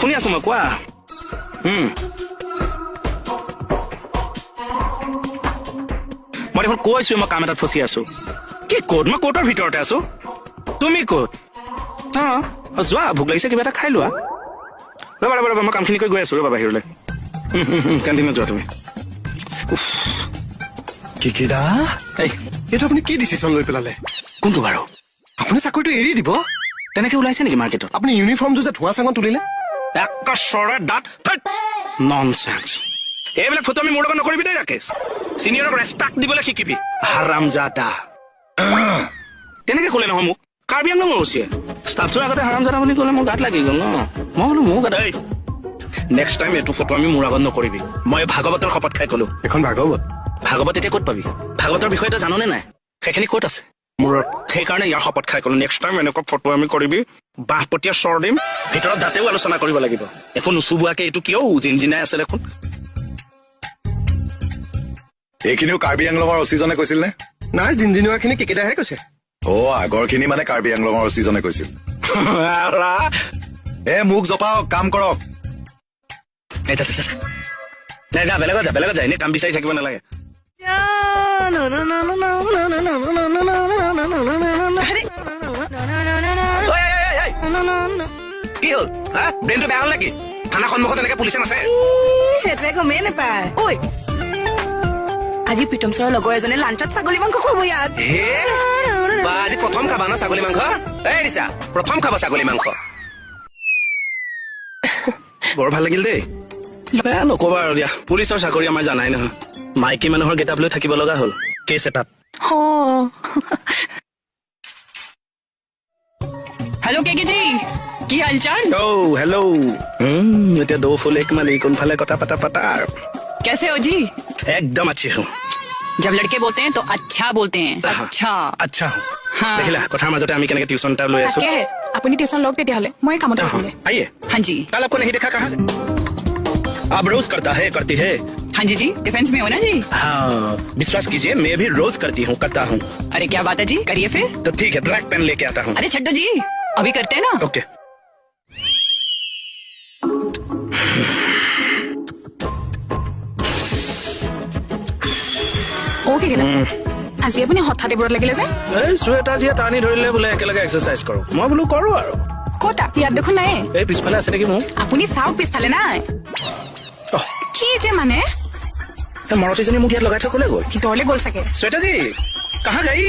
শুনি আছো মই, কোৱা। মই দেখোন কৈছো মই কাম এটাত ফচি আছো। কি ক'ত? মই ক'ৰ্টৰ ভিতৰতে আছো। তুমি ক'ত? যোৱা, ভোক লাগিছে, কিবা এটা খাই লোৱা। ৰবা ৰবা ৰবা, মই কামখিনি কৰি গৈ আছো, ৰবা বাহিৰলৈ। কেণ্টিনত যোৱা তুমি। কিকিদা, এইটো আপুনি কি ডিচিশ্যন লৈ পেলালে? কোনটো বাৰু? আপুনি চাকৰিটো এৰি দিব? তেনেকে ওলাইছে নেকি মাৰ্কেটত? আপুনি ইউনিফৰ্মটো যে ধোঁৱা চাঙত তুলিলে? একেশ্বৰে দাঁত ননচেন্স। এইবিলাক ফটো আমি মোৰ লগত নকৰিবি দেই ৰাকেশ। চিনিয়ৰক ৰেচপেক্ট দিবলৈ শিকিবি, হাৰামজাদা। তেনেকে ক'লে নহয় মোক, কাৰ্বি আংলঙৰ ওচিয়ে। ষ্টাফটোৰ আগতে হাৰামজাদা বুলি ক'লে মোৰ গাত লাগি গ'ল ন। মই বোলো মোৰ গাত, নেক্সট টাইম এইটো ফটো আমি মোৰ আগত নকৰিবি। মই ভাগৱতৰ শপত খাই ক'লো। এখন ভাগৱত? ভাগৱত এতিয়া ক'ত পাবি? ভাগৱতৰ বিষয়ে তই জাননে নাই? সেইখিনি ক'ত আছে মূৰত? সেইকাৰণে ইয়াৰ শপত খাই ক'লো, নেক্সট টাইম এনেকুৱা ফটো আমি কৰিবি, বাঁহপতীয়া চৰ দিম, ভিতৰত দাঁতেও আলোচনা কৰিব লাগিব। একো নুচুবোৱাকে এইটো কিয় জিনজিনাই আছে দেখোন। এইখিনিও কাৰ্বি আংলঙৰ অচিজনে কৈছিল নে? নাই, জিনজিনোৱাখিনি কিকিদাহে কৈছে। আগৰখিনি মানে কাৰ্বি আংলঙৰ অচিজনে কৈছিল। মোক জপাওক, কাম কৰক। যা, বেলেগত যা, এনেই কাম বিচাৰি থাকিব নালাগে। কি হ'ল? ব্ৰেইনটো বেয়া হ'ল নেকি? থানা সন্মুখত এনেকে পুলিচে নাছে? সেইটোৱে গমেই নাপায়। ঐ, আজি প্ৰীতম ছাৰৰ লগৰ এজনে লাঞ্চত ছাগলী মাংস খুৱাব ইয়াত। আজি প্ৰথম খাবা ন ছাগলী মাংস? ৰিচা, প্ৰথম খাবা ছাগলী মাংস। বৰ ভাল লাগিল দেই। বেয়া নকবা আৰু দিয়া, পুলিচৰ চাকৰি আমাৰ জানাই নহয়। মাইকী মানুহৰ গেটাপ লৈ থাকিব লগা হ'ল কেছ এটাত। हेलो केके जी, কি হালচাল? হেল্ল'। এতিয়া দৌ ফুল এক মালি কোনফালে কথা পাতা আৰু। कैसे हो जी? একদম আচ্ছি হওঁ। जब लड़के बोलते हैं तो अच्छा बोलते हैं। अच्छा আচ্ছা हाँ। দেখিলা, কথাৰ মাজতে আমি কেনেকে টিউচন এটা লৈ আছো। তাকে আপুনি টিউচন লওক তেতিয়াহ'লে, মই কামত আহিলে। आइए, हाँ जी, कल आपको नहीं देखा कहाँ? आप रोज करता है, करती है? हाँ जी जी, डिफेंस में हो ना जी? हाँ, विश्वास कीजिए, मैं भी रोज करता हूँ। अरे क्या बात है जी, करिए फिर। तो ठीक है, ब्लैक पेन लेके आता हूँ। अरे छड्डो जी, अभी करते हैं ना। ओके। অ'কে কেলা, আজি আপুনি হঠাৎ এইবোৰত লাগিলে যে? চুৱেটাৰ যিয়ে টানি ধৰিলে বোলে একেলগে এক্সাৰচাইজ কৰো। মই বোলো কৰো আৰু। ক'ত? ইয়াত দেখোন নাই। এই পিছফালে আছে নেকি মোৰ? আপুনি চাওক, পিছফালে নাই। কি যে মানে মাৰুতিজনী মোক ইয়াত লগাই থৈ ক'লে গ'ল? ভিতৰলৈ গ'ল চাগে। শ্বেতাজী, কাহা গই?